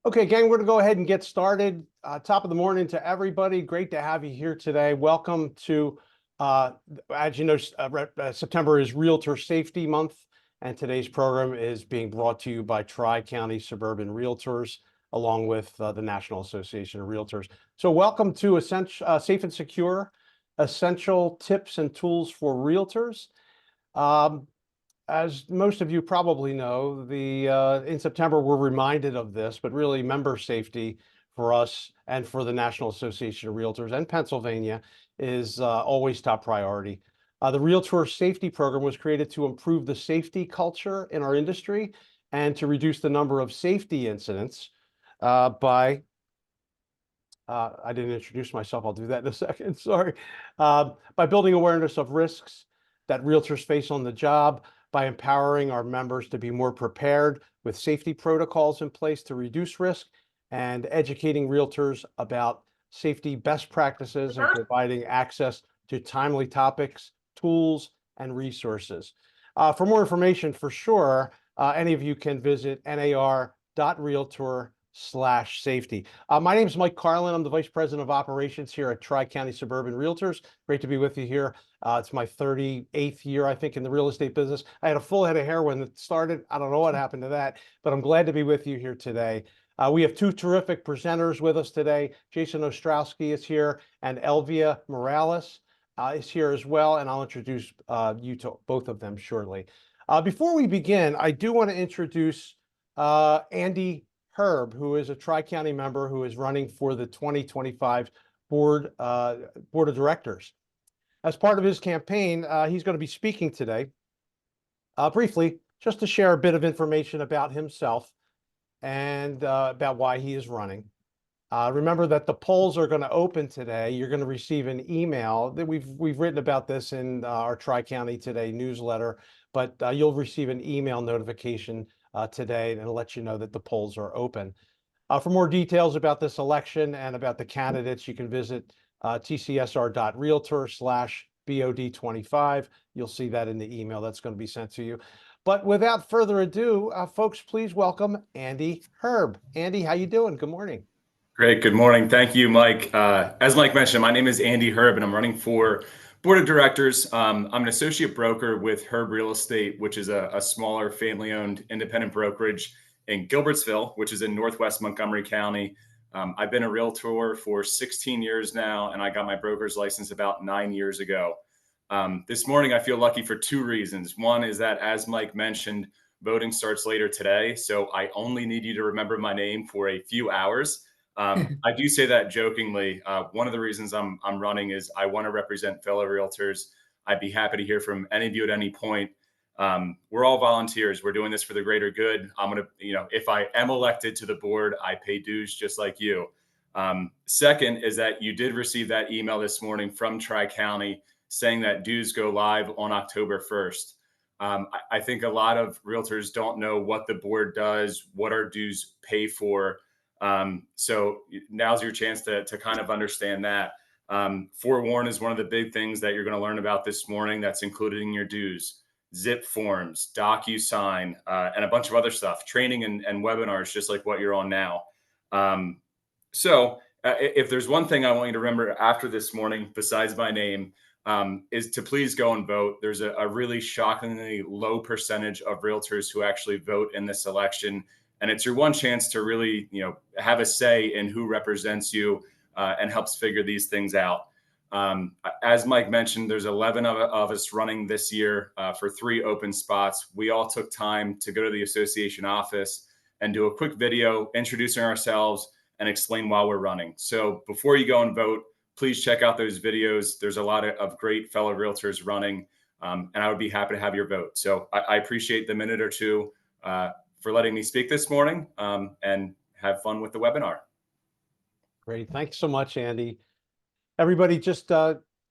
Okay, gang, we're going to go ahead and get started. Top of the morning to everybody. Great to have you here today. Welcome to, as you know, September is Realtor Safety Month, and today's program is being brought to you by Tri-County Suburban Realtors, along with the National Association of Realtors. So welcome to Safe and Secure, Essential Tips and Tools for Realtors. As most of you probably know, in September, we're reminded of this, but really member safety for us and for the National Association of Realtors and Pennsylvania is always top priority. The Realtor Safety Program was created to improve the safety culture in our industry and to reduce the number of safety incidents I didn't introduce myself. I'll do that in a second. Sorry. By building awareness of risks that realtors face on the job, by empowering our members to be more prepared with safety protocols in place to reduce risk, and educating realtors about safety best practices and providing access to timely topics, tools, and resources. For more information, for sure, any of you can visit nar.realtor/safety. My name is Mike Carlin. I'm the Vice President of Operations here at Tri-County Suburban Realtors. Great to be with you here. It's my 38th year, I think, in the real estate business. I had a full head of hair when it started. I don't know what happened to that, but I'm glad to be with you here today. We have two terrific presenters with us today. Jason Ostrowsky is here, and Elvia Morales is here as well, and I'll introduce you to both of them shortly. Before we begin, I do want to introduce Andy Herb, who is a Tri-County member who is running for the 2025 Board of Directors. As part of his campaign, he's going to be speaking today, briefly, just to share a bit of information about himself and about why he is running. Remember that the polls are going to open today. You're going to receive an email. That we've written about this in our Tri-County Today newsletter, but you'll receive an email notification today, and it'll let you know that the polls are open. For more details about this election and about the candidates, you can visit tcsr.realtor/BOD25. You'll see that in the email that's going to be sent to you. But without further ado, folks, please welcome Andy Herb. Andy, how you doing? Good morning. Great. Good morning. Thank you, Mike. As Mike mentioned, my name is Andy Herb, and I'm running for Board of Directors. I'm an associate broker with Herb Real Estate, which is a smaller family-owned independent brokerage in Gilbertsville, which is in Northwest Montgomery County. I've been a realtor for 16 years now, and I got my broker's license about 9 years ago. This morning, I feel lucky for two reasons. One is that, as Mike mentioned, voting starts later today, so I only need you to remember my name for a few hours. I do say that jokingly. One of the reasons I'm running is I want to represent fellow realtors. I'd be happy to hear from any of you at any point. We're all volunteers. We're doing this for the greater good. I'm going to, if I am elected to the board, I pay dues just like you. Second is that you did receive that email this morning from Tri-County saying that dues go live on October 1st. I think a lot of realtors don't know what the board does, what our dues pay for. So now's your chance to kind of understand that. Forewarn is one of the big things that you're going to learn about this morning that's included in your dues. Zip forms, DocuSign, and a bunch of other stuff, training and webinars, just like what you're on now. If there's one thing I want you to remember after this morning, besides my name, is to please go and vote. There's a really shockingly low percentage of realtors who actually vote in this election. And it's your one chance to really, have a say in who represents you and helps figure these things out. As Mike mentioned, there's 11 of us running this year for 3 open spots. We all took time to go to the association office and do a quick video introducing ourselves and explain why we're running. So before you go and vote, please check out those videos. There's a lot of great fellow realtors running, and I would be happy to have your vote. So I appreciate the minute or two for letting me speak this morning, and have fun with the webinar. Great. Thanks so much, Andy. Everybody, just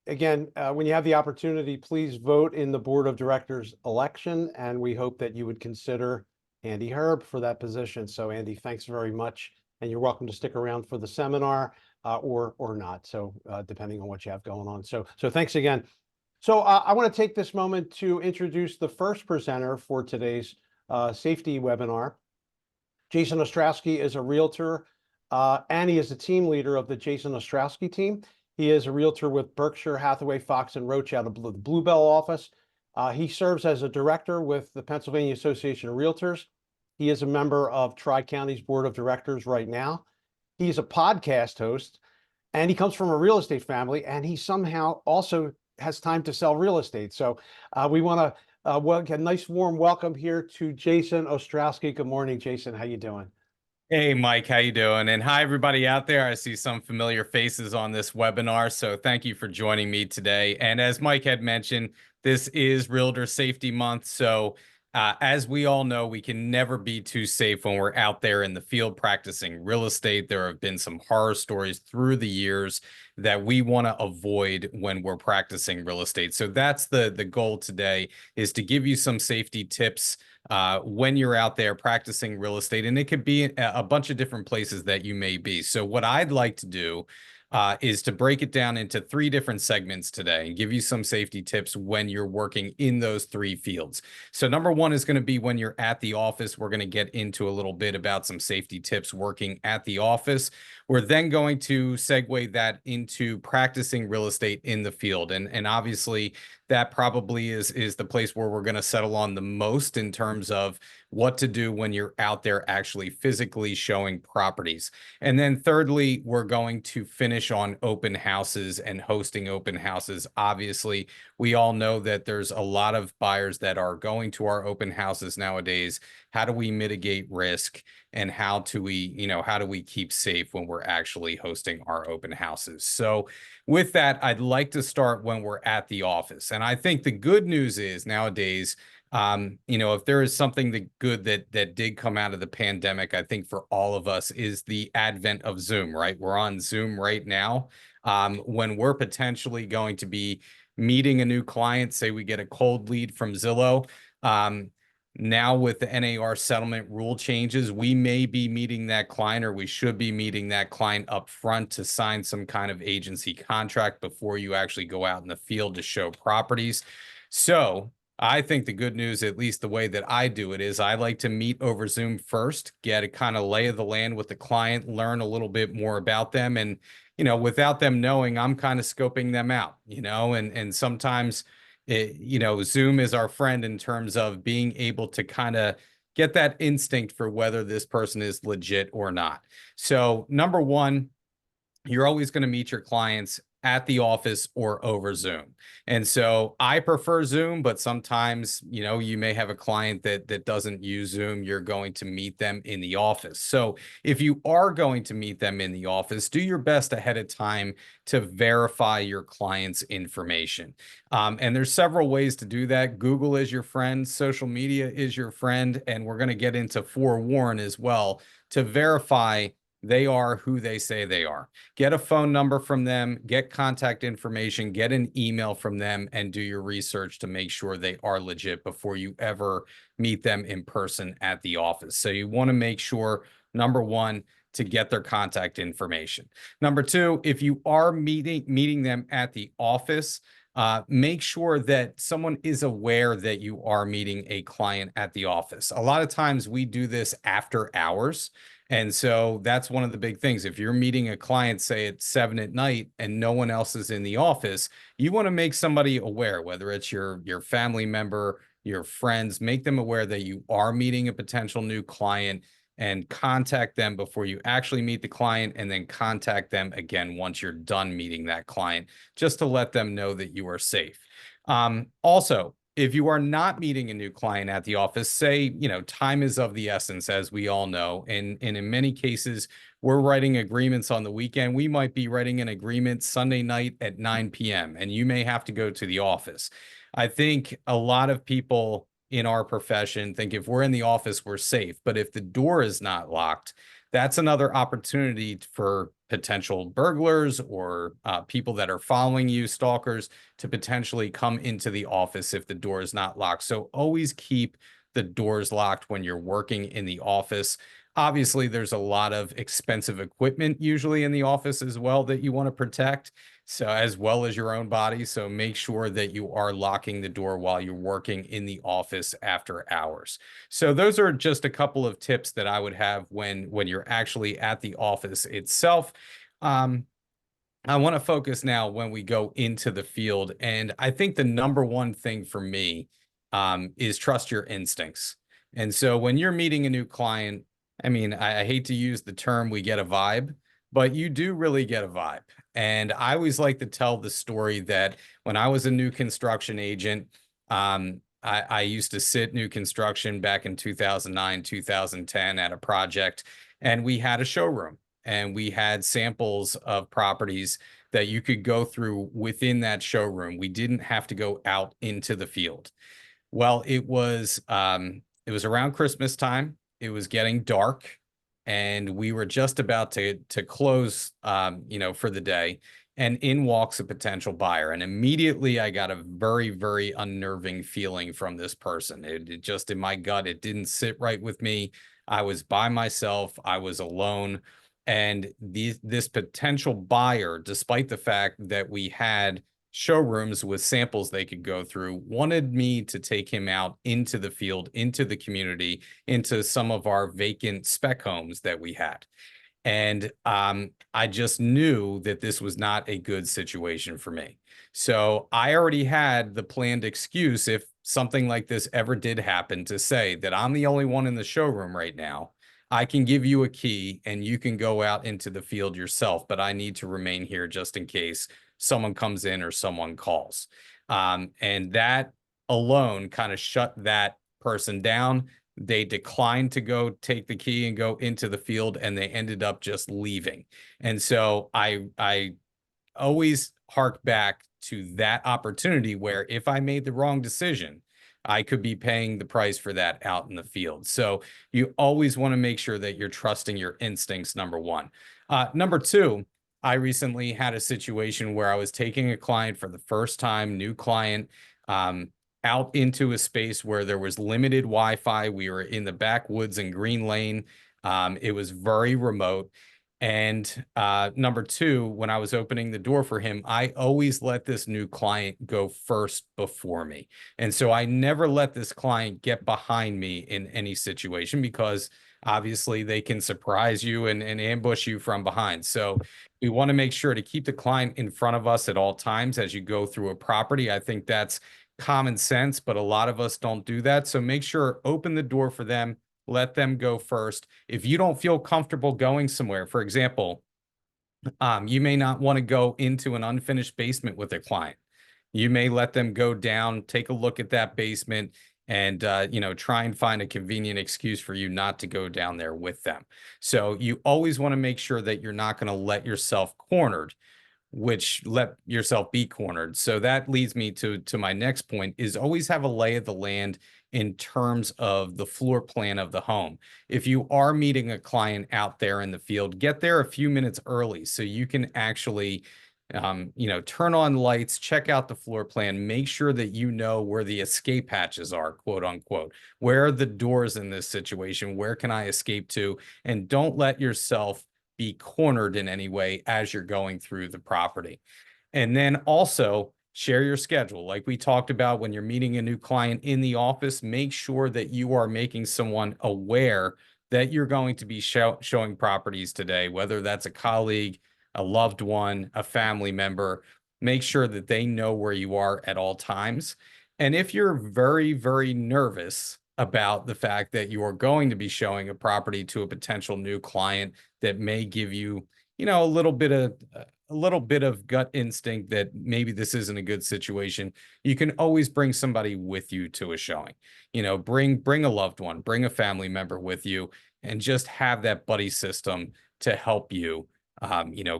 again, when you have the opportunity, please vote in the Board of Directors election, and we hope that you would consider Andy Herb for that position. So Andy, thanks very much, and you're welcome to stick around for the seminar or not. So depending on what you have going on. So thanks again. So I want to take this moment to introduce the first presenter for today's safety webinar. Jason Ostrowsky is a realtor, and he is the team leader of the Jason Ostrowsky team. He is a realtor with Berkshire Hathaway, Fox and Roach out of the Bluebell office. He serves as a director with the Pennsylvania Association of Realtors. He is a member of Tri-County's board of directors right now. He's a podcast host, and he comes from a real estate family, and he somehow also has time to sell real estate. So we want to get a nice warm welcome here to Jason Ostrowsky. Good morning, Jason. How you doing? Hey, Mike, how you doing? And hi, everybody out there. I see some familiar faces on this webinar, so thank you for joining me today. And as Mike had mentioned, this is Realtor Safety Month, so as we all know, we can never be too safe when we're out there in the field practicing real estate. There have been some horror stories through the years that we want to avoid when we're practicing real estate. So that's the goal today, is to give you some safety tips when you're out there practicing real estate. And it could be a bunch of different places that you may be. So what I'd like to do is to break it down into 3 different segments today and give you some safety tips when you're working in those 3 fields. So number 1 is going to be when you're at the office. We're going to get into a little bit about some safety tips working at the office. We're then going to segue that into practicing real estate in the field. And obviously that probably is the place where we're going to settle on the most in terms of what to do when you're out there actually physically showing properties. And then thirdly, we're going to finish on open houses and hosting open houses. Obviously, we all know that there's a lot of buyers that are going to our open houses nowadays. How do we mitigate risk, and how do we keep safe when we're actually hosting our open houses? So with that, I'd like to start when we're at the office. And I think the good news is nowadays, if there is something good that did come out of the pandemic, I think for all of us, is the advent of Zoom, right? We're on Zoom right now. When we're potentially going to be meeting a new client, say we get a cold lead from Zillow, now with the NAR settlement rule changes, we may be meeting that client, or we should be meeting that client up front to sign some kind of agency contract before you actually go out in the field to show properties. So I think the good news, at least the way that I do it, is I like to meet over Zoom first, get a kind of lay of the land with the client, learn a little bit more about them. And, without them knowing, I'm kind of scoping them out, and sometimes Zoom is our friend in terms of being able to kind of get that instinct for whether this person is legit or not. So number 1, you're always going to meet your clients at the office or over Zoom. And so I prefer Zoom, but sometimes, you may have a client that doesn't use Zoom. You're going to meet them in the office. So if you are going to meet them in the office, do your best ahead of time to verify your client's information. And there's several ways to do that. Google is your friend, social media is your friend, and we're going to get into forewarn as well to verify they are who they say they are. Get a phone number from them, get contact information, get an email from them, and do your research to make sure they are legit before you ever meet them in person at the office. So you want to make sure, number 1, to get their contact information. Number 2, if you are meeting them at the office, make sure that someone is aware that you are meeting a client at the office. A lot of times we do this after hours. And so that's one of the big things. If you're meeting a client, say at 7 at night, and no one else is in the office, you want to make somebody aware, whether it's your family member, your friends, make them aware that you are meeting a potential new client, and contact them before you actually meet the client, and then contact them again once you're done meeting that client, just to let them know that you are safe. Also, if you are not meeting a new client at the office, say, time is of the essence, as we all know. And in many cases, we're writing agreements on the weekend. We might be writing an agreement Sunday night at 9 p.m., and you may have to go to the office. I think a lot of people in our profession think if we're in the office, we're safe. But if the door is not locked, that's another opportunity for potential burglars or people that are following you, stalkers, to potentially come into the office if the door is not locked. So always keep the doors locked when you're working in the office. Obviously, there's a lot of expensive equipment usually in the office as well that you want to protect. so as well as your own body. So make sure that you are locking the door while you're working in the office after hours. So those are just a couple of tips that I would have when you're actually at the office itself. I want to focus now when we go into the field. And I think the number one thing for me is trust your instincts. And so when you're meeting a new client, I mean, I hate to use the term we get a vibe, but you do really get a vibe. And I always like to tell the story that when I was a new construction agent, I used to sit new construction back in 2009, 2010 at a project, and we had a showroom and we had samples of properties that you could go through within that showroom. We didn't have to go out into the field. Well, it was around Christmas time. It was getting dark, and we were just about to close, for the day. And in walks a potential buyer, and immediately I got a very, very unnerving feeling from this person. It just in my gut, it didn't sit right with me. I was by myself. I was alone. And this potential buyer, despite the fact that we had showrooms with samples they could go through, wanted me to take him out into the field, into the community, into some of our vacant spec homes that we had. And I just knew that this was not a good situation for me. So I already had the planned excuse if something like this ever did happen to say that I'm the only one in the showroom right now. I can give you a key and you can go out into the field yourself, but I need to remain here just in case someone comes in or someone calls. And that alone kind of shut that person down. They declined to go take the key and go into the field, and they ended up just leaving. And so I always hark back to that opportunity where if I made the wrong decision, I could be paying the price for that out in the field. So you always want to make sure that you're trusting your instincts, number one. Number two, I recently had a situation where I was taking a client for the first time, new client, out into a space where there was limited Wi-Fi. We were in the backwoods in Green Lane. It was very remote. And number two, when I was opening the door for him, I always let this new client go first before me. And so I never let this client get behind me in any situation, because obviously they can surprise you and ambush you from behind. So we want to make sure to keep the client in front of us at all times as you go through a property. I think that's common sense, but a lot of us don't do that. So make sure, open the door for them. Let them go first. If you don't feel comfortable going somewhere, for example, you may not want to go into an unfinished basement with a client. You may let them go down, take a look at that basement, and try and find a convenient excuse for you not to go down there with them. So you always want to make sure that you're not going to let yourself cornered, which let yourself be cornered. So that leads me to my next point, is always have a lay of the land in terms of the floor plan of the home. If you are meeting a client out there in the field, get there a few minutes early so you can actually turn on lights, check out the floor plan, make sure that you know where the escape hatches are, quote unquote. Where are the doors in this situation? Where can I escape to? And don't let yourself be cornered in any way as you're going through the property. And then also share your schedule. Like we talked about, when you're meeting a new client in the office, make sure that you are making someone aware that you're going to be showing properties today, whether that's a colleague, a loved one, a family member. Make sure that they know where you are at all times. And if you're very, very nervous about the fact that you are going to be showing a property to a potential new client that may give you, a little bit of gut instinct that maybe this isn't a good situation, you can always bring somebody with you to a showing. Bring a loved one, bring a family member with you, and just have that buddy system to help you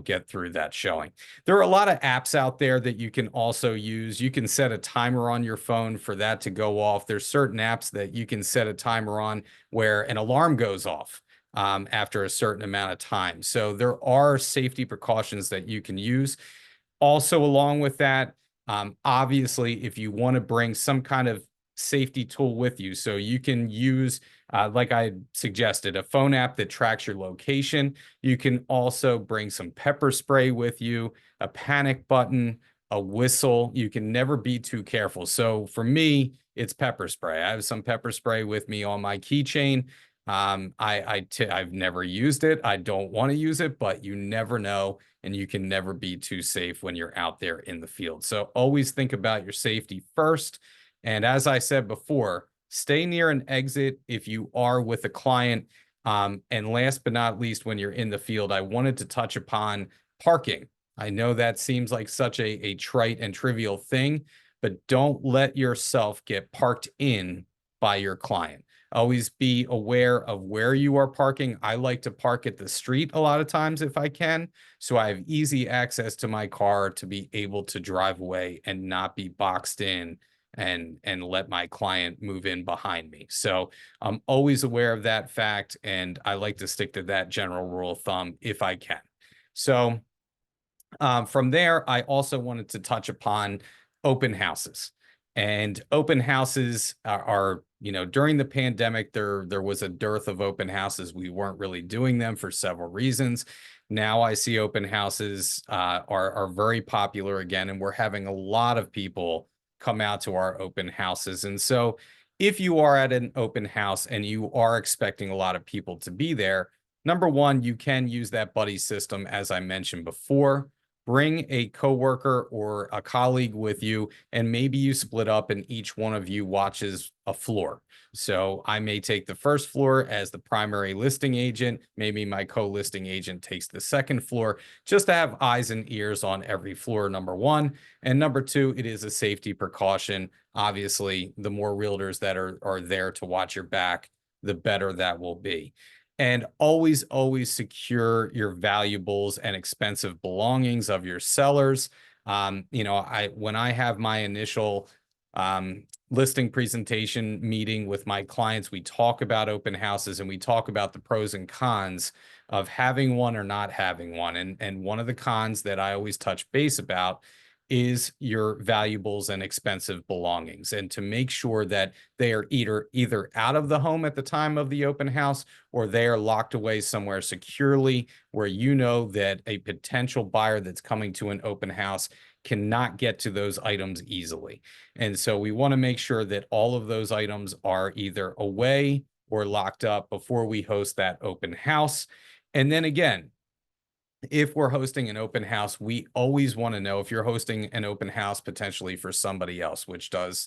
get through that showing. There are a lot of apps out there that you can also use. You can set a timer on your phone for that to go off. There's certain apps that you can set a timer on where an alarm goes off after a certain amount of time. So there are safety precautions that you can use. Also, along with that, obviously, if you want to bring some kind of safety tool with you. So you can use, like I suggested, a phone app that tracks your location. You can also bring some pepper spray with you, a panic button, a whistle. You can never be too careful. So for me, it's pepper spray. I have some pepper spray with me on my keychain. I've never used it. I don't want to use it, but you never know, and you can never be too safe when you're out there in the field. So always think about your safety first. And as I said before, stay near an exit if you are with a client. And last but not least, when you're in the field, I wanted to touch upon parking. I know that seems like such a trite and trivial thing, but don't let yourself get parked in by your client. Always be aware of where you are parking. I like to park at the street a lot of times if I can, so I have easy access to my car to be able to drive away and not be boxed in and let my client move in behind me. So I'm always aware of that fact, and I like to stick to that general rule of thumb if I can. So from there, I also wanted to touch upon open houses. And open houses are, during the pandemic, there was a dearth of open houses. We weren't really doing them for several reasons. Now I see open houses are very popular again, and we're having a lot of people come out to our open houses. And so if you are at an open house and you are expecting a lot of people to be there, number one, you can use that buddy system, as I mentioned before. Bring a coworker or a colleague with you, and maybe you split up and each one of you watches a floor. So I may take the first floor as the primary listing agent. Maybe my co-listing agent takes the second floor, just to have eyes and ears on every floor, number one. And number two, it is a safety precaution. Obviously, the more realtors that are there to watch your back, the better that will be. And always, always secure your valuables and expensive belongings of your sellers. When I have my initial listing presentation meeting with my clients, we talk about open houses and we talk about the pros and cons of having one or not having one. And one of the cons that I always touch base about is your valuables and expensive belongings, and to make sure that they are either out of the home at the time of the open house, or they are locked away somewhere securely where you know that a potential buyer that's coming to an open house cannot get to those items easily. And so we want to make sure that all of those items are either away or locked up before we host that open house. And then again, if we're hosting an open house, we always want to know, if you're hosting an open house potentially for somebody else, which does,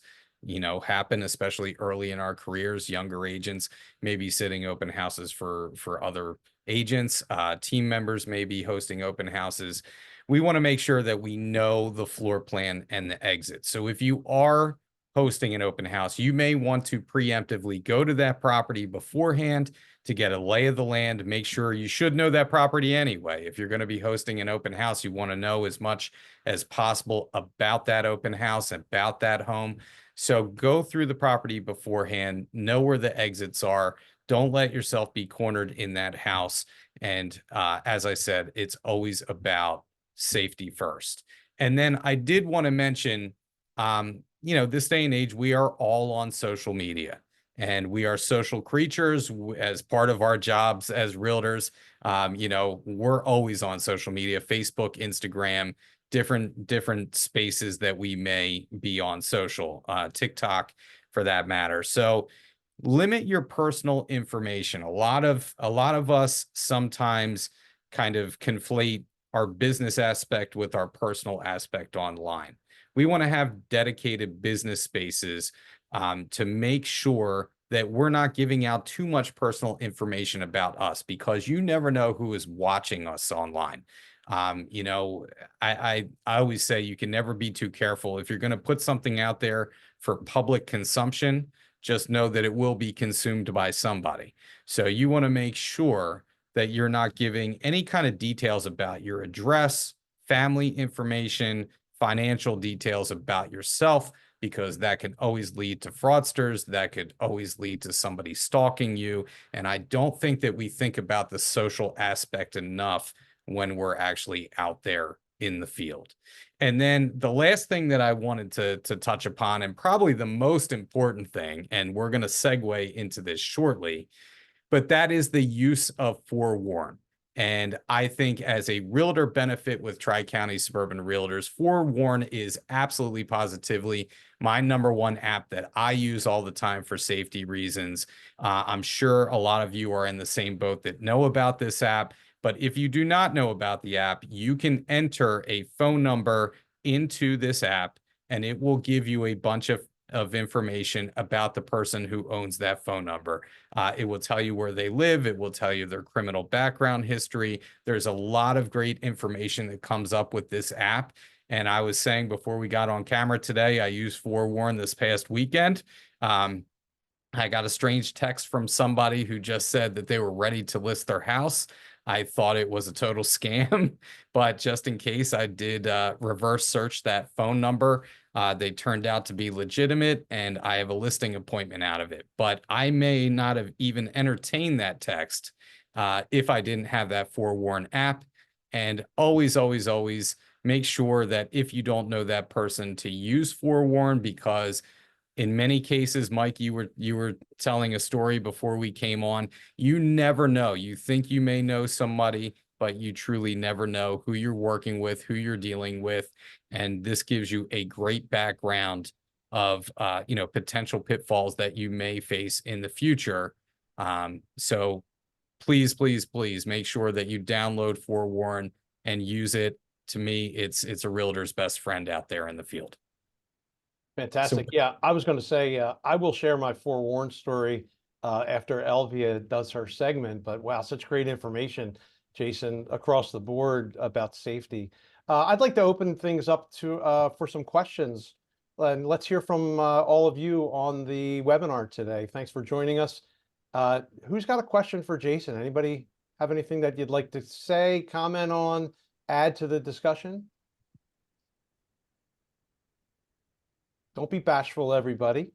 happen, especially early in our careers. Younger agents may be sitting open houses for other agents. Team members may be hosting open houses. We want to make sure that we know the floor plan and the exit. So if you are hosting an open house, you may want to preemptively go to that property beforehand to get a lay of the land. Make sure, you should know that property anyway. If you're going to be hosting an open house, you want to know as much as possible about that open house, about that home. So go through the property beforehand, know where the exits are. Don't let yourself be cornered in that house. And as I said, it's always about safety first. And then I did want to mention, this day and age, we are all on social media. And we are social creatures as part of our jobs as realtors. We're always on social media, Facebook, Instagram, different spaces that we may be on social, TikTok for that matter. So limit your personal information. A lot of us sometimes kind of conflate our business aspect with our personal aspect online. We want to have dedicated business spaces to make sure that we're not giving out too much personal information about us, because you never know who is watching us online. I always say you can never be too careful. If you're going to put something out there for public consumption, just know that it will be consumed by somebody. So you want to make sure that you're not giving any kind of details about your address, family information, financial details about yourself, because that can always lead to fraudsters. That could always lead to somebody stalking you. And I don't think that we think about the social aspect enough when we're actually out there in the field. And then the last thing that I wanted to touch upon, and probably the most important thing, and we're going to segue into this shortly, but that is the use of forewarn. And I think as a realtor benefit with Tri-County Suburban Realtors, forewarn is absolutely positively my #1 app that I use all the time for safety reasons. I'm sure a lot of you are in the same boat that know about this app. But if you do not know about the app, you can enter a phone number into this app, and it will give you a bunch of information about the person who owns that phone number. It will tell you where they live. It will tell you their criminal background history. There's a lot of great information that comes up with this app. And I was saying before we got on camera today, I used Forewarn this past weekend. I got a strange text from somebody who just said that they were ready to list their house. I thought it was a total scam, but just in case, I did reverse search that phone number. They turned out to be legitimate, and I have a listing appointment out of it. But I may not have even entertained that text if I didn't have that Forewarn app. And always, always, always make sure that if you don't know that person, to use Forewarn, because in many cases, Mike, you were telling a story before we came on. You never know. You think you may know somebody, but you truly never know who you're working with, who you're dealing with. And this gives you a great background of potential pitfalls that you may face in the future. So please, please, please make sure that you download Forewarn and use it. To me, it's a realtor's best friend out there in the field. Fantastic. Yeah, I was going to say, I will share my forewarned story after Elvia does her segment, but wow, such great information, Jason, across the board about safety. I'd like to open things up to for some questions, and let's hear from all of you on the webinar today. Thanks for joining us. Who's got a question for Jason? Anybody have anything that you'd like to say, comment on, add to the discussion? Don't be bashful, everybody.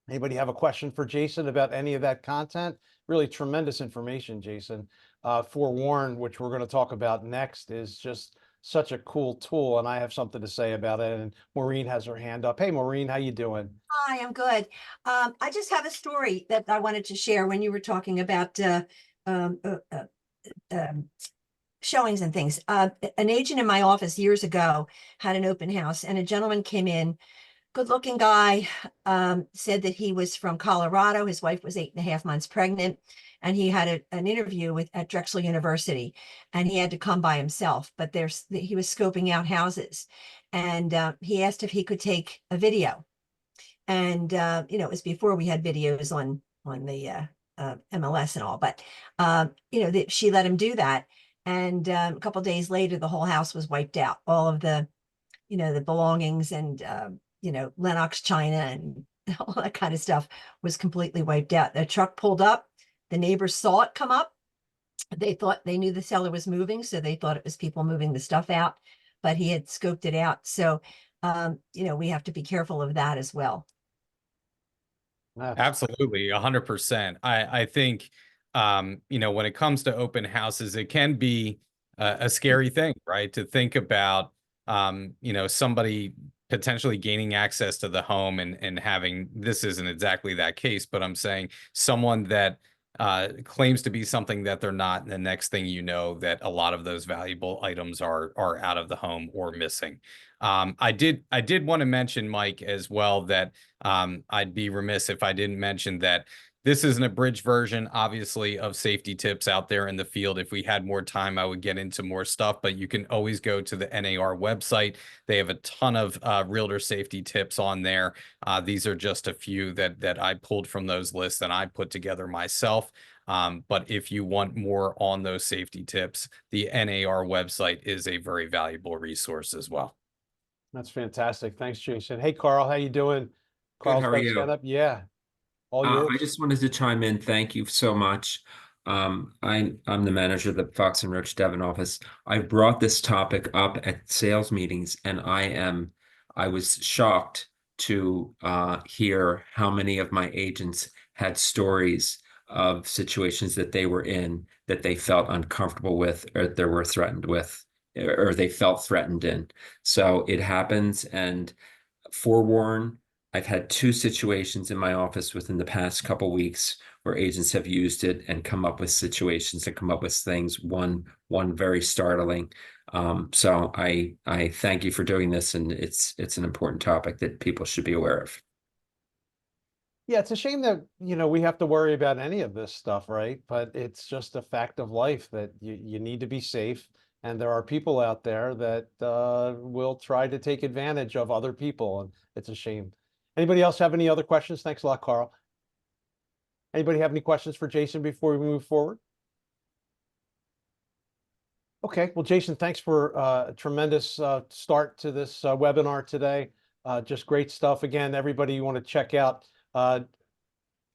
Anybody have a question for Jason about any of that content? Really tremendous information, Jason. Forewarn, which we're going to talk about next, is just such a cool tool, and I have something to say about it. And Maureen has her hand up. Hey, Maureen, how you doing? Hi, I'm good. I just have a story that I wanted to share when you were talking about showings and things. An agent in my office years ago had an open house, and a gentleman came in, good looking guy, said that he was from Colorado. His wife was 8.5 months pregnant, and he had an interview at Drexel University, and he had to come by himself, but he was scoping out houses, and he asked if he could take a video. And it was before we had videos on the MLS and all, but she let him do that. And a couple of days later, the whole house was wiped out. All of the belongings and Lennox china and all that kind of stuff was completely wiped out. The truck pulled up. The neighbors saw it come up. They knew the seller was moving, so they thought it was people moving the stuff out, but he had scoped it out. So we have to be careful of that as well. Absolutely, 100%. I think, when it comes to open houses, it can be a scary thing, right? To think about, somebody potentially gaining access to the home and having, this isn't exactly that case, but I'm saying someone that claims to be something that they're not, and the next thing you know, that a lot of those valuable items are out of the home or missing. I did want to mention, Mike, as well, that I'd be remiss if I didn't mention that this is an abridged version, obviously, of safety tips out there in the field. If we had more time, I would get into more stuff, but you can always go to the NAR website. They have a ton of realtor safety tips on there. These are just a few that I pulled from those lists and I put together myself. But if you want more on those safety tips, the NAR website is a very valuable resource as well. That's fantastic. Thanks, Jason. Hey, Carl, how you doing? Good, how are you? Stand up. Yeah, all yours. I just wanted to chime in. Thank you so much. I'm the manager of the Fox and Roach Devon office. I brought this topic up at sales meetings, and I was shocked to hear how many of my agents had stories of situations that they were in that they felt uncomfortable with, or they were threatened with, or they felt threatened in. So it happens. And forewarn, I've had 2 situations in my office within the past couple weeks where agents have used it and come up with situations and come up with things. One very startling. So I thank you for doing this, and it's an important topic that people should be aware of. Yeah, it's a shame that, we have to worry about any of this stuff, right? But it's just a fact of life that you need to be safe. And there are people out there that will try to take advantage of other people. And it's a shame. Anybody else have any other questions? Thanks a lot, Carl. Anybody have any questions for Jason before we move forward? Okay, well, Jason, thanks for a tremendous start to this webinar today. Just great stuff. Again, everybody, you want to check out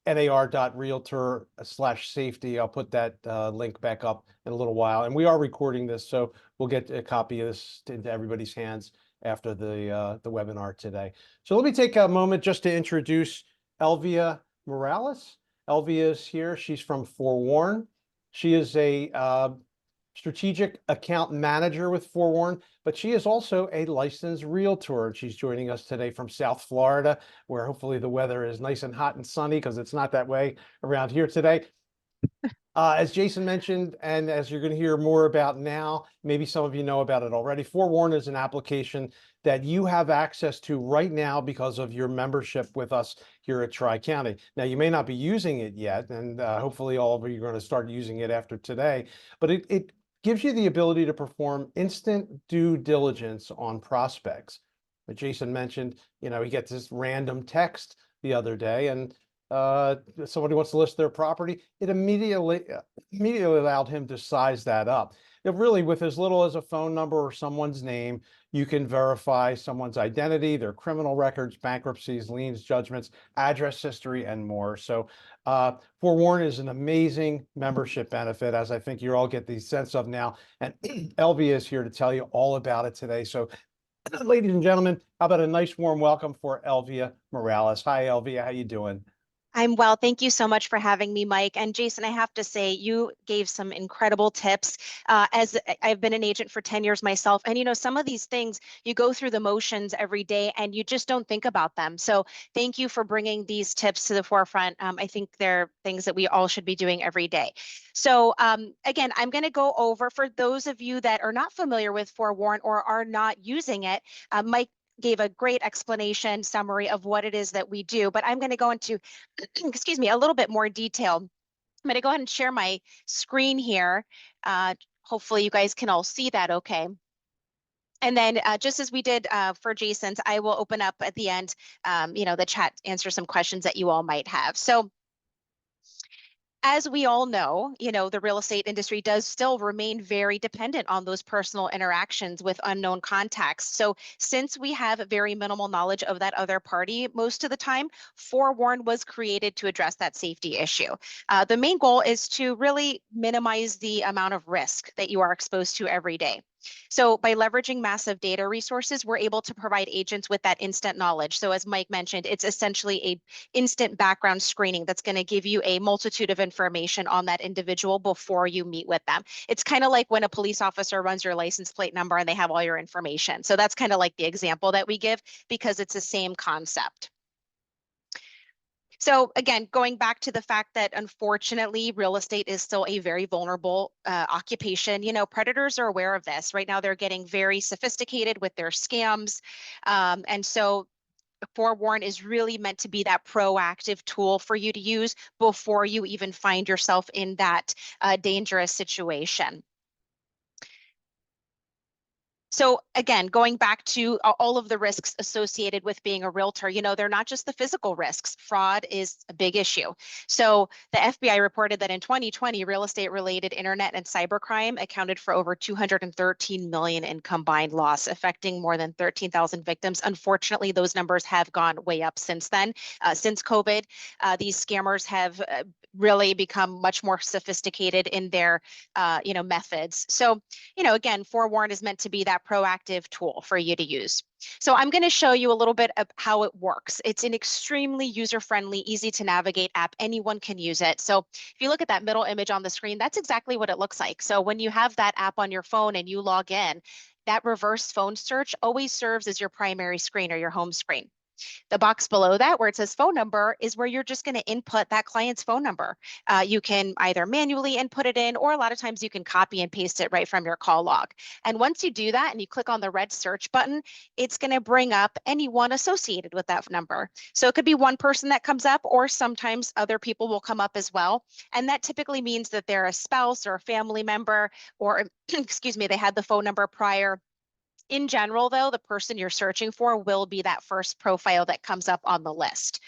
nar.realtor/safety. I'll put that link back up in a little while. And we are recording this, so we'll get a copy of this into everybody's hands after the webinar today. So let me take a moment just to introduce Elvia Morales. Elvia is here. She's from Forewarn. She is a strategic account manager with Forewarn, but she is also a licensed realtor. And she's joining us today from South Florida, where hopefully the weather is nice and hot and sunny, because it's not that way around here today. As Jason mentioned, and as you're going to hear more about now, maybe some of you know about it already, Forewarn is an application that you have access to right now because of your membership with us here at Tri-County. Now, you may not be using it yet, and hopefully all of you are going to start using it after today, but it gives you the ability to perform instant due diligence on prospects. But Jason mentioned, he gets this random text the other day, and somebody wants to list their property. It immediately allowed him to size that up. Really, with as little as a phone number or someone's name, you can verify someone's identity, their criminal records, bankruptcies, liens, judgments, address history, and more. So Forewarn is an amazing membership benefit, as I think you all get the sense of now. And Elvia is here to tell you all about it today. So ladies and gentlemen, how about a nice warm welcome for Elvia Morales. Hi, Elvia. How you doing? I'm well. Thank you so much for having me, Mike. And Jason, I have to say, you gave some incredible tips. As I've been an agent for 10 years myself, and some of these things, you go through the motions every day and you just don't think about them. So thank you for bringing these tips to the forefront. I think they're things that we all should be doing every day. So again, I'm going to go over, for those of you that are not familiar with Forewarn or are not using it, Mike gave a great explanation summary of what it is that we do, but I'm going to go into excuse me, a little bit more detail. I'm going to go ahead and share my screen here. Hopefully you guys can all see that okay. And then just as we did for Jason's, I will open up at the end, the chat, answer some questions that you all might have. So as we all know, the real estate industry does still remain very dependent on those personal interactions with unknown contacts. So since we have very minimal knowledge of that other party most of the time, Forewarn was created to address that safety issue. The main goal is to really minimize the amount of risk that you are exposed to every day. So by leveraging massive data resources, we're able to provide agents with that instant knowledge. So as Mike mentioned, it's essentially a instant background screening that's going to give you a multitude of information on that individual before you meet with them. It's kind of like when a police officer runs your license plate number and they have all your information. So that's kind of like the example that we give, because it's the same concept. So again, going back to the fact that unfortunately, real estate is still a very vulnerable occupation. Predators are aware of this. Right now, they're getting very sophisticated with their scams. And so Forewarn is really meant to be that proactive tool for you to use before you even find yourself in that dangerous situation. So again, going back to all of the risks associated with being a realtor, they're not just the physical risks. Fraud is a big issue. So the FBI reported that in 2020, real estate related internet and cybercrime accounted for over 213 million in combined loss, affecting more than 13,000 victims. Unfortunately, those numbers have gone way up since then. Since COVID, these scammers have really become much more sophisticated in their, methods. So, again, Forewarn is meant to be that proactive tool for you to use. So I'm going to show you a little bit of how it works. It's an extremely user-friendly, easy to navigate app. Anyone can use it. So if you look at that middle image on the screen, that's exactly what it looks like. So when you have that app on your phone and you log in, that reverse phone search always serves as your primary screen or your home screen. The box below that where it says phone number is where you're just going to input that client's phone number. You can either manually input it in, or a lot of times you can copy and paste it right from your call log. And once you do that and you click on the red search button, it's going to bring up anyone associated with that number. So it could be one person that comes up, or sometimes other people will come up as well. And that typically means that they're a spouse or a family member, or excuse me, they had the phone number prior. In general, though, the person you're searching for will be that first profile that comes up on the list.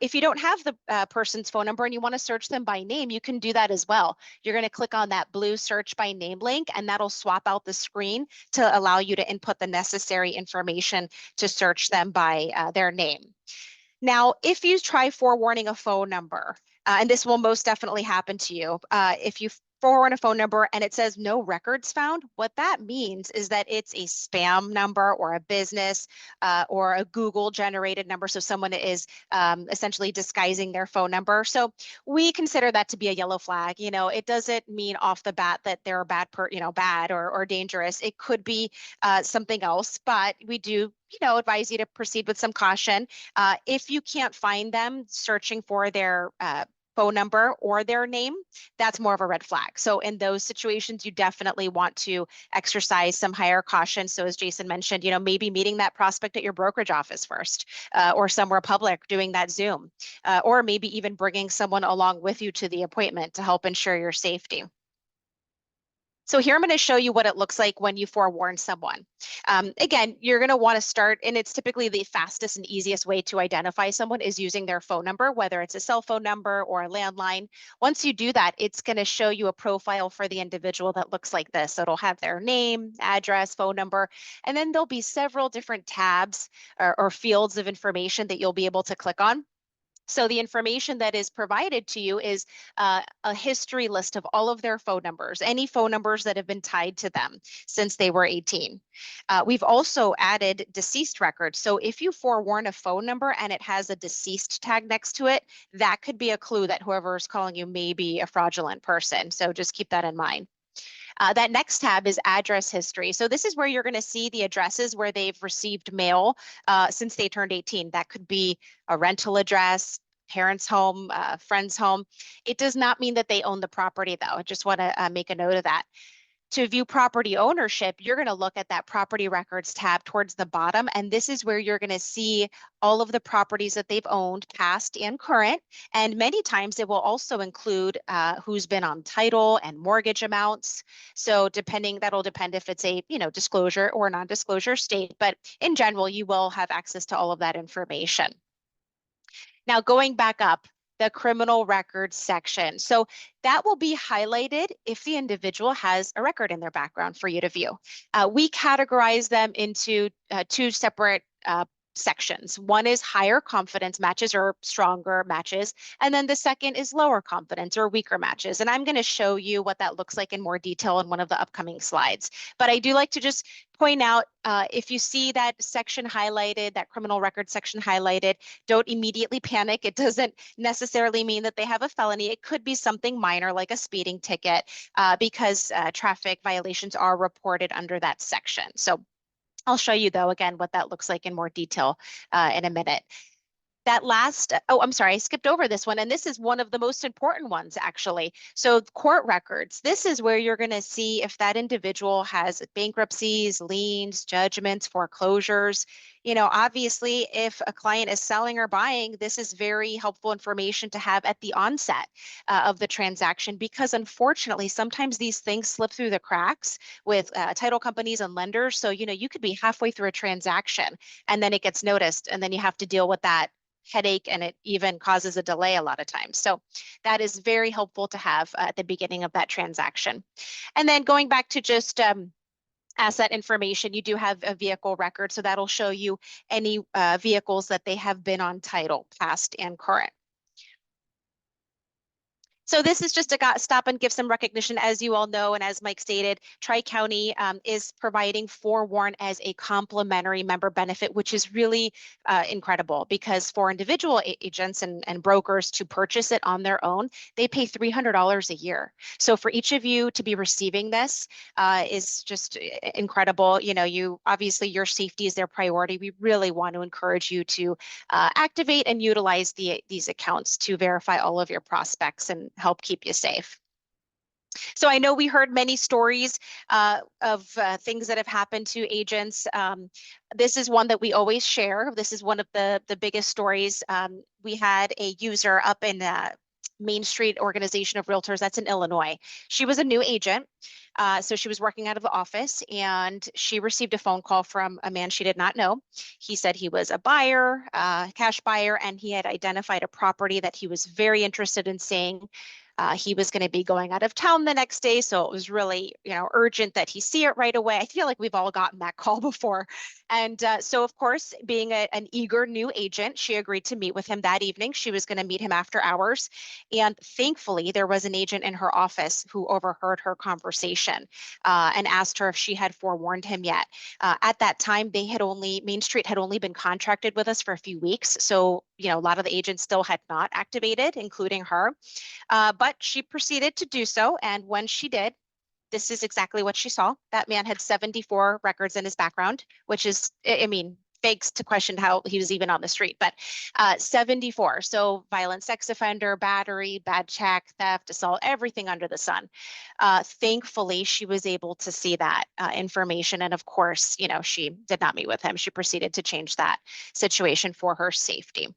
If you don't have the person's phone number and you want to search them by name, you can do that as well. You're going to click on that blue search by name link, and that'll swap out the screen to allow you to input the necessary information to search them by their name. Now, if you try forewarning a phone number, and this will most definitely happen to you, if you forward a phone number and it says no records found, what that means is that it's a spam number or a business or a Google generated number. So someone is essentially disguising their phone number. So we consider that to be a yellow flag. It doesn't mean off the bat that they're a bad or dangerous. It could be something else, but we do advise you to proceed with some caution. If you can't find them searching for their phone number or their name, that's more of a red flag. So in those situations, you definitely want to exercise some higher caution. So as Jason mentioned, maybe meeting that prospect at your brokerage office first, or somewhere public doing that Zoom, or maybe even bringing someone along with you to the appointment to help ensure your safety. So here I'm going to show you what it looks like when you forewarn someone. Again, you're going to want to start, and it's typically the fastest and easiest way to identify someone is using their phone number, whether it's a cell phone number or a landline. Once you do that, it's going to show you a profile for the individual that looks like this. So it'll have their name, address, phone number, and then there'll be several different tabs or fields of information that you'll be able to click on. So the information that is provided to you is a history list of all of their phone numbers, any phone numbers that have been tied to them since they were 18. We've also added deceased records. So if you forewarn a phone number and it has a deceased tag next to it, that could be a clue that whoever is calling you may be a fraudulent person. So just keep that in mind. That next tab is address history. So this is where you're going to see the addresses where they've received mail since they turned 18. That could be a rental address, parents' home, friend's home. It does not mean that they own the property, though. I just want to make a note of that. To view property ownership, you're going to look at that property records tab towards the bottom, and this is where you're going to see all of the properties that they've owned, past and current, and many times it will also include who's been on title and mortgage amounts. So that'll depend if it's a disclosure or non-disclosure state, but in general, you will have access to all of that information. Now, going back up, the criminal records section. So that will be highlighted if the individual has a record in their background for you to view. We categorize them into two separate sections. One is higher confidence matches or stronger matches, and then the second is lower confidence or weaker matches. And I'm going to show you what that looks like in more detail in one of the upcoming slides. But I do like to just point out, if you see that section highlighted, that criminal record section highlighted, don't immediately panic. It doesn't necessarily mean that they have a felony. It could be something minor like a speeding ticket, because traffic violations are reported under that section. So I'll show you, though, again, what that looks like in more detail in a minute. That last, I'm sorry, I skipped over this one, and this is one of the most important ones, actually. So court records, this is where you're going to see if that individual has bankruptcies, liens, judgments, foreclosures. Obviously, if a client is selling or buying, this is very helpful information to have at the onset of the transaction, because unfortunately, sometimes these things slip through the cracks with title companies and lenders. So, you could be halfway through a transaction and then it gets noticed, and then you have to deal with that headache, and it even causes a delay a lot of times. So that is very helpful to have at the beginning of that transaction. And then going back to just asset information, you do have a vehicle record, so that'll show you any vehicles that they have been on title, past and current. So this is just to stop and give some recognition. As you all know, and as Mike stated, Tri-County is providing Forewarn as a complimentary member benefit, which is really incredible, because for individual agents and brokers to purchase it on their own, they pay $300 a year. So for each of you to be receiving this is just incredible. You know, you obviously, your safety is their priority. We really want to encourage you to activate and utilize these accounts to verify all of your prospects and help keep you safe. So I know we heard many stories of things that have happened to agents. This is one that we always share. This is one of the biggest stories. We had a user up in Main Street Organization of Realtors, that's in Illinois. She was a new agent. So she was working out of the office, and she received a phone call from a man she did not know. He said he was a buyer, cash buyer, and he had identified a property that he was very interested in seeing. He was going to be going out of town the next day, so it was really, urgent that he see it right away. I feel like we've all gotten that call before. And so, of course, being an eager new agent, she agreed to meet with him that evening. She was going to meet him after hours. And thankfully, there was an agent in her office who overheard her conversation and asked her if she had forewarned him yet. At that time, Main Street had only been contracted with us for a few weeks. So, a lot of the agents still had not activated, including her. But she proceeded to do so. And when she did, this is exactly what she saw. That man had 74 records in his background, which is, begs to question how he was even on the street, but 74. So violent sex offender, battery, bad check, theft, assault, everything under the sun. Thankfully, she was able to see that information. And of course, she did not meet with him. She proceeded to change that situation for her safety.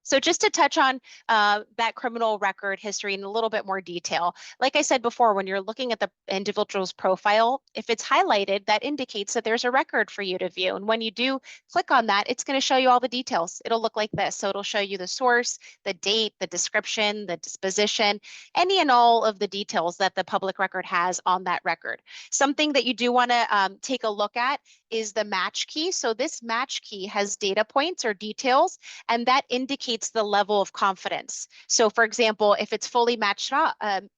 So just to touch on that criminal record history in a little bit more detail, like I said before, when you're looking at the individual's profile, if it's highlighted, that indicates that there's a record for you to view. And when you do click on that, it's going to show you all the details. It'll look like this. So it'll show you the source, the date, the description, the disposition, any and all of the details that the public record has on that record. Something that you do want to take a look at is the match key. So this match key has data points or details, and that indicates the level of confidence. So for example, if it's fully matched up,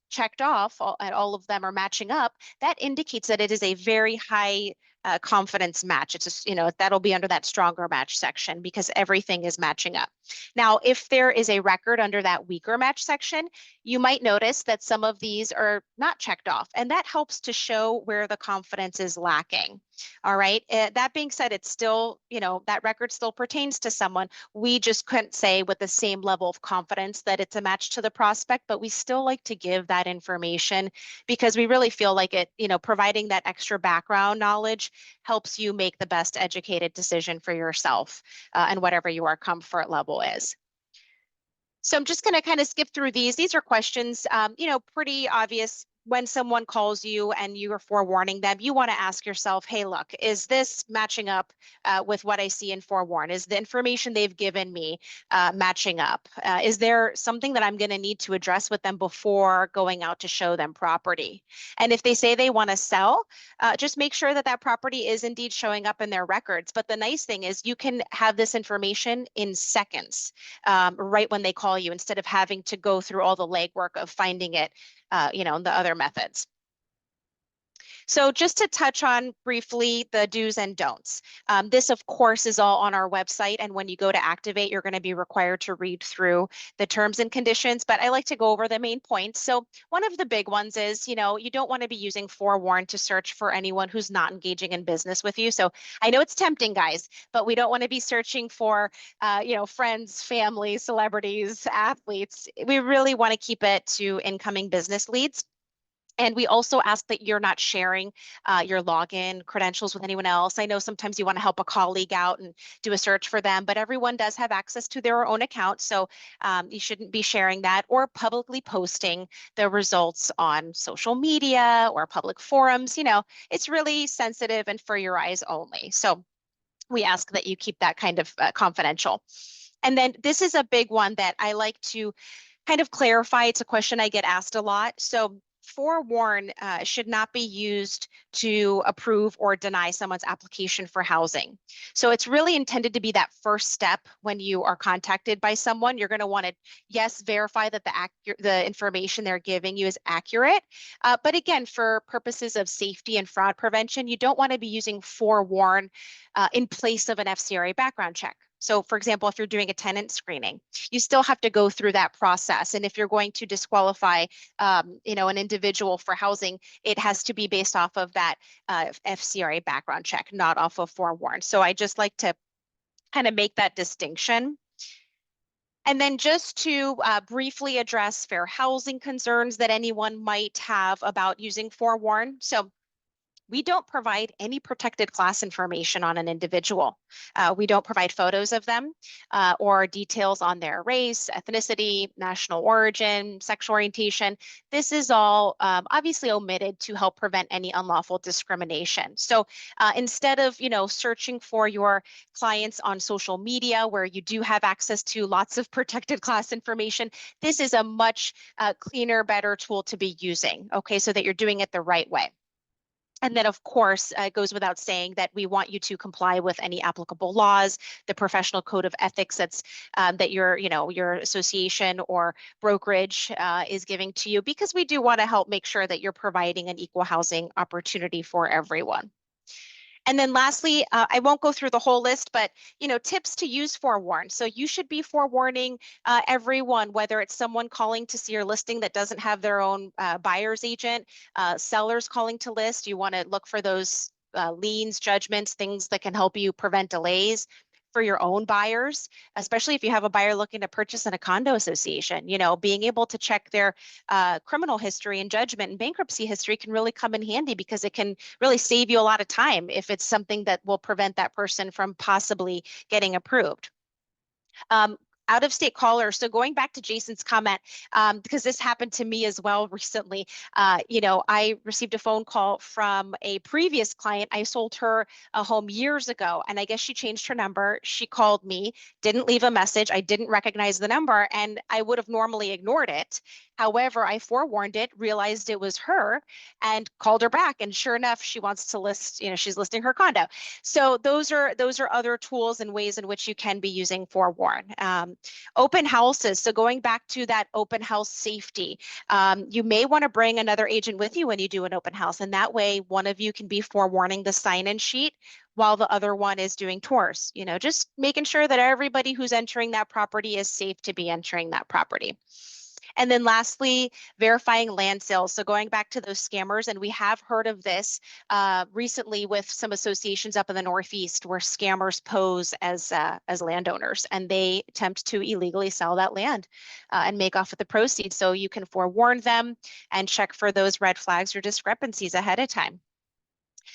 checked off and all of them are matching up, that indicates that it is a very high confidence match. It's just, that'll be under that stronger match section because everything is matching up. Now, if there is a record under that weaker match section, you might notice that some of these are not checked off, and that helps to show where the confidence is lacking. All right. That being said, it's still, that record still pertains to someone. We just couldn't say with the same level of confidence that it's a match to the prospect, but we still like to give that information because we really feel like it, providing that extra background knowledge helps you make the best educated decision for yourself and whatever your comfort level is. So I'm just going to kind of skip through these. These are questions, pretty obvious. When someone calls you and you are forewarning them, you want to ask yourself, hey, look, is this matching up with what I see in forewarn? Is the information they've given me matching up? Is there something that I'm going to need to address with them before going out to show them property? And if they say they want to sell, just make sure that that property is indeed showing up in their records. But the nice thing is you can have this information in seconds, right when they call you, instead of having to go through all the legwork of finding it, the other methods. So just to touch on briefly the do's and don'ts. This, of course, is all on our website. And when you go to activate, you're going to be required to read through the terms and conditions. But I like to go over the main points. So one of the big ones is, you don't want to be using forewarn to search for anyone who's not engaging in business with you. So I know it's tempting, guys, but we don't want to be searching for, friends, family, celebrities, athletes. We really want to keep it to incoming business leads. And we also ask that you're not sharing your login credentials with anyone else. I know sometimes you want to help a colleague out and do a search for them, but everyone does have access to their own account. So you shouldn't be sharing that or publicly posting the results on social media or public forums. It's really sensitive and for your eyes only. So we ask that you keep that kind of confidential. And then this is a big one that I like to kind of clarify. It's a question I get asked a lot. So forewarn should not be used to approve or deny someone's application for housing. So it's really intended to be that first step when you are contacted by someone. You're going to want to, yes, verify that the information they're giving you is accurate. But again, for purposes of safety and fraud prevention, you don't want to be using forewarn in place of an FCRA background check. So for example, if you're doing a tenant screening, you still have to go through that process. And if you're going to disqualify, an individual for housing, it has to be based off of that FCRA background check, not off of forewarn. So I just like to kind of make that distinction. And then just to briefly address fair housing concerns that anyone might have about using forewarn. So we don't provide any protected class information on an individual. We don't provide photos of them or details on their race, ethnicity, national origin, sexual orientation. This is all obviously omitted to help prevent any unlawful discrimination. So instead of, searching for your clients on social media where you do have access to lots of protected class information, this is a much cleaner, better tool to be using, okay, so that you're doing it the right way. And then, of course, it goes without saying that we want you to comply with any applicable laws, the professional code of ethics that your association or brokerage is giving to you, because we do want to help make sure that you're providing an equal housing opportunity for everyone. And then lastly, I won't go through the whole list, but tips to use forewarn. So you should be forewarning everyone, whether it's someone calling to see your listing that doesn't have their own buyer's agent, sellers calling to list. You want to look for those liens, judgments, things that can help you prevent delays. For your own buyers, especially if you have a buyer looking to purchase in a condo association, being able to check their criminal history and judgment and bankruptcy history can really come in handy, because it can really save you a lot of time if it's something that will prevent that person from possibly getting approved. Out-of-state callers. So going back to Jason's comment, because this happened to me as well recently, I received a phone call from a previous client. I sold her a home years ago, and I guess she changed her number. She called me, didn't leave a message. I didn't recognize the number, and I would have normally ignored it. However, I forewarned it, realized it was her, and called her back. And sure enough, she wants to list, she's listing her condo. So those are other tools and ways in which you can be using forewarn. Open houses. So going back to that open house safety, you may want to bring another agent with you when you do an open house. And that way, one of you can be forewarning the sign-in sheet while the other one is doing tours, just making sure that everybody who's entering that property is safe to be entering that property. And then lastly, verifying land sales. So going back to those scammers, and we have heard of this recently with some associations up in the Northeast where scammers pose as landowners, and they attempt to illegally sell that land and make off with the proceeds. So you can forewarn them and check for those red flags or discrepancies ahead of time.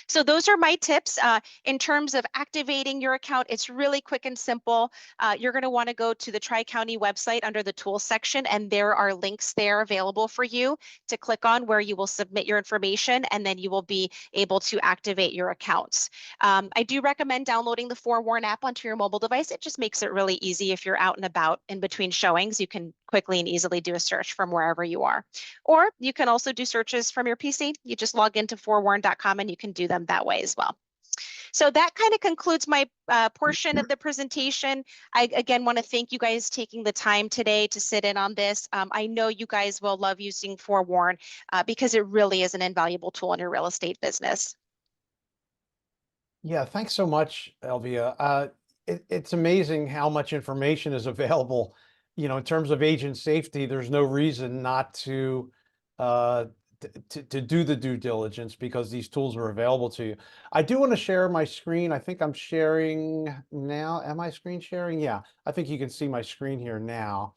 So those are my tips. In terms of activating your account, it's really quick and simple. You're going to want to go to the Tri-County website under the tools section, and there are links there available for you to click on where you will submit your information, and then you will be able to activate your accounts. I do recommend downloading the Forewarn app onto your mobile device. It just makes it really easy if you're out and about in between showings. You can quickly and easily do a search from wherever you are. Or you can also do searches from your PC. You just log into forewarn.com and you can do them that way as well. So that kind of concludes my portion of the presentation. I again want to thank you guys taking the time today to sit in on this. I know you guys will love using Forewarn because it really is an invaluable tool in your real estate business. Yeah, thanks so much, Elvia. It's amazing how much information is available. In terms of agent safety, there's no reason not to do the due diligence, because these tools are available to you. I do want to share my screen. I think I'm sharing now. Am I screen sharing? Yeah, I think you can see my screen here now.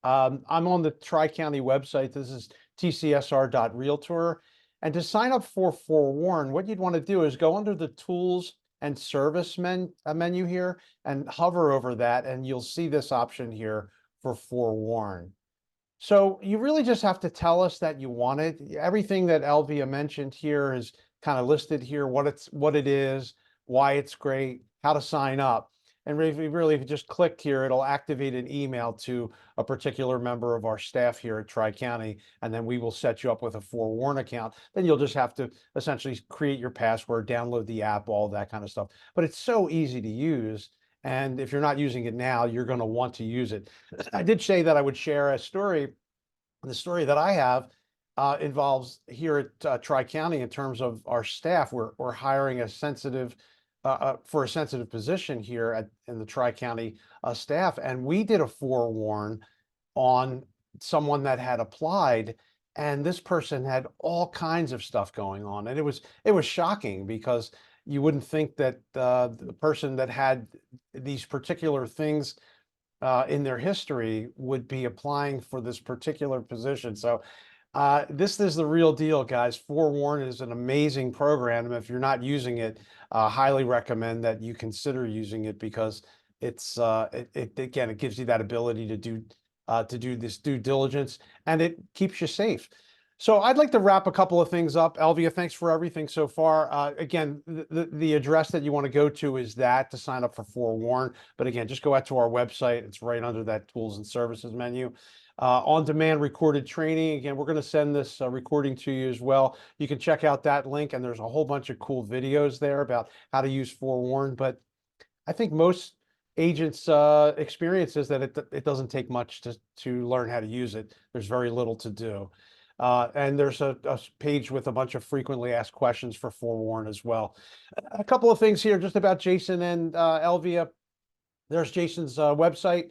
I'm on the Tri-County website. This is tcsr.realtor. And to sign up for Forewarn, what you'd want to do is go under the Tools and Service menu here and hover over that, and you'll see this option here for Forewarn. So you really just have to tell us that you want it. Everything that Elvia mentioned here is kind of listed here, what it is, why it's great, how to sign up. And really, if you just click here, it'll activate an email to a particular member of our staff here at Tri-County, and then we will set you up with a Forewarn account. Then you'll just have to essentially create your password, download the app, all that kind of stuff. But it's so easy to use. And if you're not using it now, you're going to want to use it. I did say that I would share a story. The story that I have involves here at Tri-County in terms of our staff. We're hiring a sensitive for a sensitive position here in the Tri-County staff, and we did a forewarn on someone that had applied, and this person had all kinds of stuff going on, and it was shocking because you wouldn't think that the person that had these particular things in their history would be applying for this particular position. So this is the real deal, guys. Forewarn is an amazing program. And if you're not using it, highly recommend that you consider using it, because it's again, it gives you that ability to do this due diligence, and it keeps you safe. So I'd like to wrap a couple of things up. Elvia, thanks for everything so far. Again, the address that you want to go to is that to sign up for Forewarn. But again, just go out to our website. It's right under that tools and services menu. On-demand recorded training. Again, we're going to send this recording to you as well. You can check out that link, and there's a whole bunch of cool videos there about how to use Forewarn. But I think most agents' experience is that it doesn't take much to learn how to use it. There's very little to do. And there's a page with a bunch of frequently asked questions for Forewarn as well. A couple of things here just about Jason and Elvia. There's Jason's website.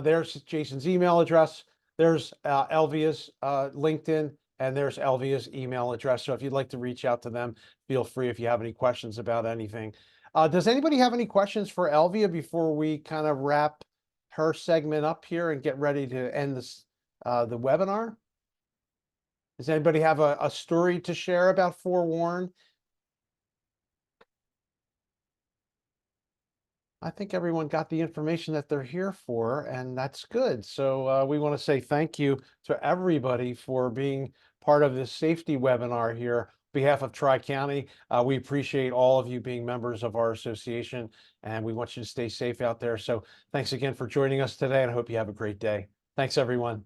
There's Jason's email address. There's Elvia's LinkedIn, and there's Elvia's email address. So if you'd like to reach out to them, feel free if you have any questions about anything. Does anybody have any questions for Elvia before we kind of wrap her segment up here and get ready to end this the webinar? Does anybody have a story to share about Forewarn? I think everyone got the information that they're here for, and that's good. So we want to say thank you to everybody for being part of this safety webinar here. On behalf of Tri-County, we appreciate all of you being members of our association, and we want you to stay safe out there. So thanks again for joining us today, and I hope you have a great day. Thanks, everyone.